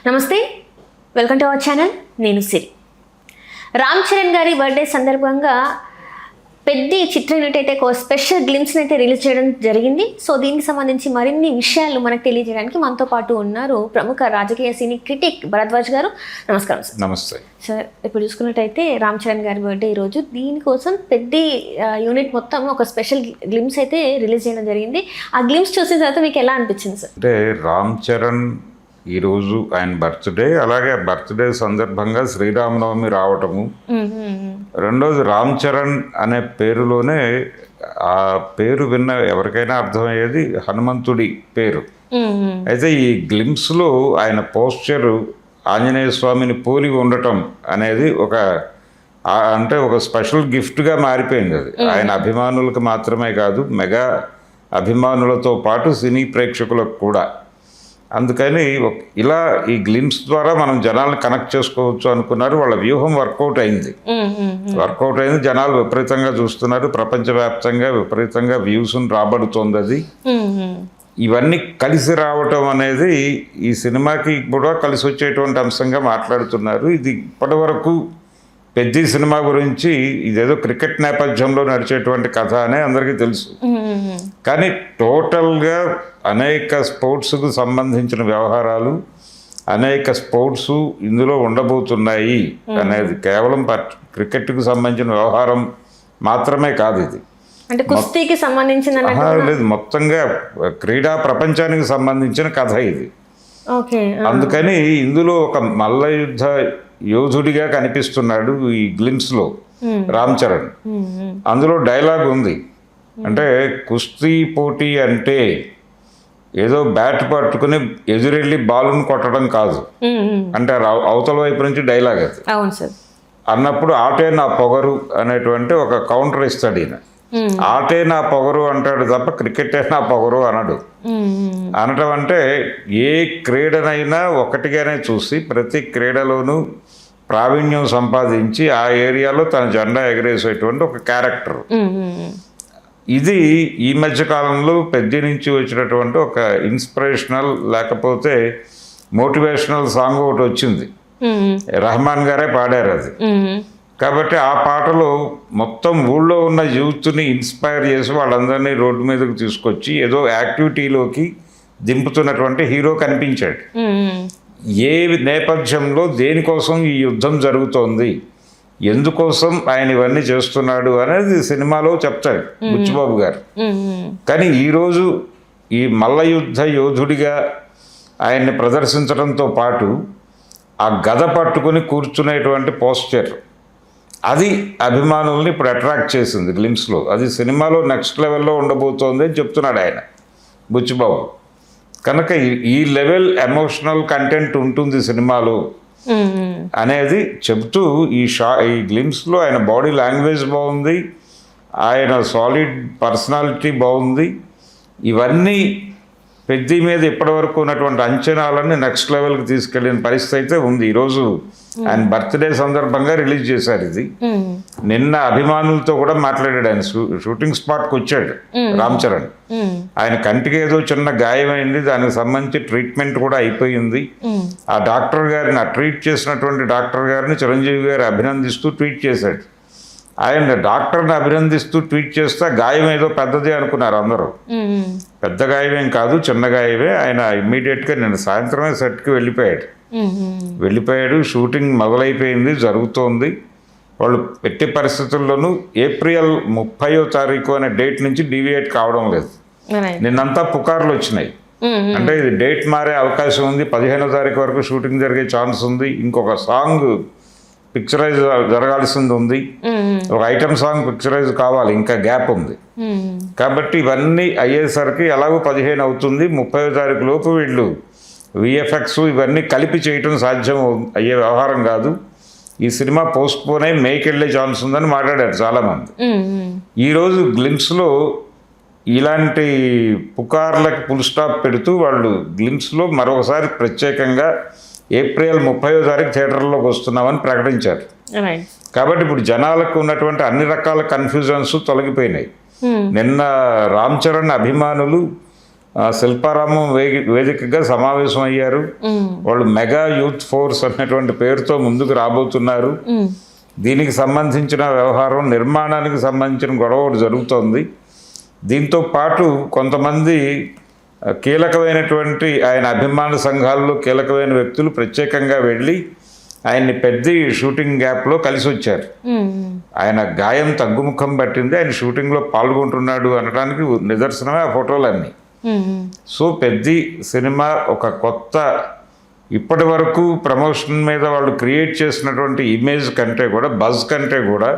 నమస్తే, welcome to our channel. నేను సిరి. రామ్ చరణ్ గారి బర్త్డే సందర్భంగా పెద్ద చిత్ర యూనిట్ అయితే ఒక స్పెషల్ గ్లిమ్స్ని అయితే రిలీజ్ చేయడం జరిగింది. సో దీనికి సంబంధించి మరిన్ని విషయాలు మనకు తెలియజేయడానికి మనతో పాటు ఉన్నారు ప్రముఖ రాజకీయ సినీ క్రిటిక్ భరద్వాజ్ గారు. నమస్కారం సార్. నమస్తే సార్. ఇప్పుడు చూసుకున్నట్టయితే రామ్ చరణ్ గారి బర్త్డే ఈరోజు, దీనికోసం పెద్ద యూనిట్ మొత్తం ఒక స్పెషల్ గ్లిమ్స్ అయితే రిలీజ్ చేయడం జరిగింది. ఆ గ్లిమ్స్ చూసిన తర్వాత మీకు ఎలా అనిపించింది సార్? అంటే రామ్ చరణ్ ఈరోజు ఆయన బర్త్డే, అలాగే బర్త్డే సందర్భంగా శ్రీరామనవమి రావటము, రెండోది రామ్ చరణ్ అనే పేరులోనే ఆ పేరు విన్న ఎవరికైనా అర్థమయ్యేది హనుమంతుడి పేరు. అయితే ఈ గ్లిమ్స్లో ఆయన పోస్చరు ఆంజనేయ స్వామిని పోలి ఉండటం అనేది ఒక స్పెషల్ గిఫ్ట్గా మారిపోయింది. అది ఆయన అభిమానులకు మాత్రమే కాదు, మెగా అభిమానులతో పాటు సినీ ప్రేక్షకులకు కూడా. అందుకని ఇలా ఈ గ్లిమ్స్ ద్వారా మనం జనాలను కనెక్ట్ చేసుకోవచ్చు అనుకున్నారు. వాళ్ళ వ్యూహం వర్కౌట్ అయింది. జనాలు విపరీతంగా చూస్తున్నారు. ప్రపంచవ్యాప్తంగా విపరీతంగా వ్యూస్ను రాబడుతోంది. అది ఇవన్నీ కలిసి రావటం అనేది ఈ సినిమాకి కూడా కలిసి వచ్చేటువంటి అంశంగా మాట్లాడుతున్నారు. ఇది ఇప్పటి వరకు పెద్ద సినిమా గురించి ఇదేదో క్రికెట్ నేపథ్యంలో నడిచేటువంటి కథ అనే అందరికీ తెలుసు. కానీ టోటల్గా అనేక స్పోర్ట్స్కు సంబంధించిన వ్యవహారాలు, అనేక స్పోర్ట్స్ ఇందులో ఉండబోతున్నాయి అనేది కేవలం క్రికెట్కు సంబంధించిన వ్యవహారం మాత్రమే కాదు. ఇది అంటే కుస్తీకి సంబంధించిన లేదు, మొత్తంగా క్రీడా ప్రపంచానికి సంబంధించిన కథ ఇది. అందుకని ఇందులో ఒక మల్ల యుద్ధ యోధుడిగా కనిపిస్తున్నాడు ఈ గ్లిమ్స్లో రామ్ చరణ్. అందులో డైలాగ్ ఉంది, అంటే కుస్తీ పోటీ అంటే ఏదో బ్యాట్ పట్టుకుని ఎదురెళ్ళి బాలును కొట్టడం కాదు అంటే అవతల వైపు నుంచి డైలాగ్ అది. అవును సార్. అన్నప్పుడు ఆటే నా పొగరు అనేటువంటి ఒక కౌంటర్ ఇస్తాడు ఈయన. ఆటే నా పొగరు అంటాడు తప్ప క్రికెటే నా పొగరు అనడు. అనటం అంటే ఏ క్రీడనైనా ఒకటిగానే చూసి ప్రతి క్రీడలోనూ ప్రావీణ్యం సంపాదించి ఆ ఏరియాలో తన జెండా ఎగరేసేటువంటి ఒక క్యారెక్టర్. ఇది ఈ మధ్య కాలంలో పెద్ద నుంచి వచ్చినటువంటి ఒక ఇన్స్పిరేషనల్ లేకపోతే మోటివేషనల్ సాంగ్ ఒకటి వచ్చింది. రెహమాన్ గారే పాడారు అది. కాబట్టి ఆ పాటలో మొత్తం ఊళ్ళో ఉన్న యూత్ని ఇన్స్పైర్ చేసి వాళ్ళందరినీ రోడ్డు మీదకి తీసుకొచ్చి ఏదో యాక్టివిటీలోకి దింపుతున్నటువంటి హీరో కనిపించాడు. ఏ నేపథ్యంలో దేనికోసం ఈ యుద్ధం జరుగుతోంది, ఎందుకోసం ఆయన ఇవన్నీ చేస్తున్నాడు అనేది సినిమాలో చెప్తాడు బుచ్చిబాబు గారు. కానీ ఈరోజు ఈ మల్ల యుద్ధ యోధుడిగా ఆయన్ని ప్రదర్శించడంతో పాటు ఆ గద పట్టుకుని కూర్చునేటువంటి పోస్చర్, అది అభిమానుల్ని ఇప్పుడు అట్రాక్ట్ చేసింది గ్లిమ్స్లో. అది సినిమాలో నెక్స్ట్ లెవెల్లో ఉండబోతోంది అని చెప్తున్నాడు ఆయన బుచ్చిబాబు. కనుక ఈ లెవెల్ ఎమోషనల్ కంటెంట్ ఉంటుంది సినిమాలో అనేది చెబుతూ ఈ గ్లిమ్స్లో ఆయన బాడీ లాంగ్వేజ్ బాగుంది, ఆయన సాలిడ్ పర్సనాలిటీ బాగుంది. ఇవన్నీ పెద్ద మీద ఇప్పటివరకు ఉన్నటువంటి అంచనాలన్నీ నెక్స్ట్ లెవెల్కి తీసుకెళ్ళిన పరిస్థితి అయితే ఉంది. ఈరోజు ఆయన బర్త్డే సందర్భంగా రిలీజ్ చేశారు ఇది. నిన్న అభిమానులతో కూడా మాట్లాడాడు. ఆయన షూటింగ్ స్పాట్కి వచ్చాడు రామ్ చరణ్. ఆయన కంటికి ఏదో చిన్న గాయమైంది, దానికి సంబంధించి ట్రీట్మెంట్ కూడా అయిపోయింది. ఆ ట్రీట్ చేసినటువంటి డాక్టర్ గారిని చిరంజీవి గారు అభినందిస్తూ ట్వీట్ చేశాడు. ఆయన డాక్టర్ని అభినందిస్తూ ట్వీట్ చేస్తే గాయం ఏదో పెద్దదే అనుకున్నారు అందరూ. పెద్ద గాయమేం కాదు, చిన్న గాయమే. ఆయన ఇమ్మీడియట్గా నిన్న సాయంత్రమే సెట్కి వెళ్ళిపోయాడు. షూటింగ్ మొదలైపోయింది, జరుగుతోంది. వాళ్ళు ఎట్టి పరిస్థితుల్లోనూ ఏప్రిల్ 30వ తారీఖు అనే డేట్ నుంచి డీవియేట్ కావడం లేదు. నిన్నంతా పుకార్లు వచ్చినాయి, అంటే ఇది డేట్ మారే అవకాశం ఉంది, 15వ తారీఖు వరకు షూటింగ్ జరిగే ఛాన్స్ ఉంది, ఇంకొక సాంగ్ పిక్చరైజ్ జరగాల్సింది ఉంది, ఒక ఐటమ్ సాంగ్ పిక్చరైజ్ కావాలి, ఇంకా గ్యాప్ ఉంది. కాబట్టి ఇవన్నీ అయ్యేసరికి ఎలాగో 15 అవుతుంది. 30వ తారీఖు లోపు వీళ్ళు విఎఫ్ఎక్స్ ఇవన్నీ కలిపి చేయటం సాధ్యం అయ్యే వ్యవహారం కాదు. ఈ సినిమా పోస్ట్ పోన్ అయి మేకి వెళ్ళే ఛాన్స్ ఉందని మాట్లాడారు చాలామంది. ఈరోజు గ్లిమ్స్లో ఇలాంటి పుకార్లకు ఫుల్ స్టాప్ పెడుతూ వాళ్ళు గ్లిమ్స్లో మరొకసారి ప్రత్యేకంగా ఏప్రిల్ 30వ తారీఖు థియేటర్లోకి వస్తున్నామని ప్రకటించారు. కాబట్టి ఇప్పుడు జనాలకు ఉన్నటువంటి అన్ని రకాల కన్ఫ్యూజన్స్ తొలగిపోయినాయి. నిన్న రామ్ చరణ్ అభిమానులు శిల్పారామం వేదికగా సమావేశం అయ్యారు. వాళ్ళు మెగా యూత్ ఫోర్స్ అనేటువంటి పేరుతో ముందుకు రాబోతున్నారు. దీనికి సంబంధించిన వ్యవహారం, నిర్మాణానికి సంబంధించిన గొడవ ఒకటి జరుగుతోంది. దీంతో పాటు కొంతమంది కీలకమైనటువంటి ఆయన అభిమాన సంఘాల్లో కీలకమైన వ్యక్తులు ప్రత్యేకంగా వెళ్ళి ఆయన్ని పెద్ద షూటింగ్ గ్యాప్లో కలిసి వచ్చారు. ఆయన గాయం తగ్గుముఖం పట్టింది, ఆయన షూటింగ్లో పాల్గొంటున్నాడు అనడానికి నిదర్శనమే ఆ ఫోటోలన్నీ. సో పెద్ద సినిమా ఒక కొత్త, ఇప్పటి వరకు ప్రమోషన్ మీద వాళ్ళు క్రియేట్ చేసినటువంటి ఇమేజ్ కంటే కూడా, బజ్ కంటే కూడా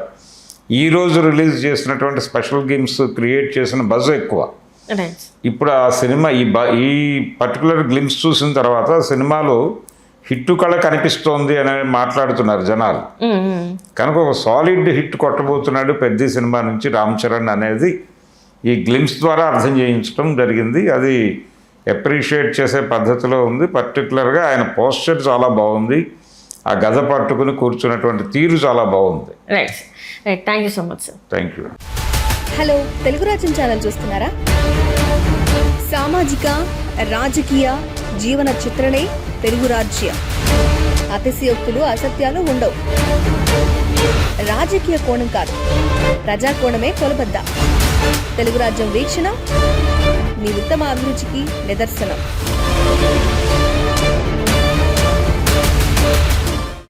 ఈరోజు రిలీజ్ చేసినటువంటి స్పెషల్ గేమ్స్ క్రియేట్ చేసిన బజ్ ఎక్కువ. ఇప్పుడు ఆ సినిమా ఈ పర్టికులర్ గ్లిమ్స్ చూసిన తర్వాత సినిమాలో హిట్ కళ కనిపిస్తోంది అని మాట్లాడుతున్నారు జనాలు. కనుక ఒక సాలిడ్ హిట్ కొట్టబోతున్నాడు పెద్ద సినిమా నుంచి రామ్ చరణ్ అనేది ఈ గ్లిమ్స్ ద్వారా అర్థం చేయించడం జరిగింది. అది అప్రిషియేట్ చేసే పద్ధతిలో ఉంది. పర్టికులర్గా ఆయన పోస్చర్ చాలా బాగుంది, ఆ గద పట్టుకుని కూర్చున్నటువంటి తీరు చాలా బాగుంది. Right right, thank you so much sir. Thank you. Hello, Telugu రాజ్యం ఛానల్ చూస్తున్నారా? సామాజిక, రాజకీయ, జీవన చిత్రణే తెలుగు రాజ్యం. అతిశయోక్తులు, అసత్యాలు ఉండవు. రాజకీయ కోణం కాదు, ప్రజా కోణమే కొలబద్ద. తెలుగు రాజ్యం వీక్షణ మీ ఉత్తమ అభిరుచికి నిదర్శనం.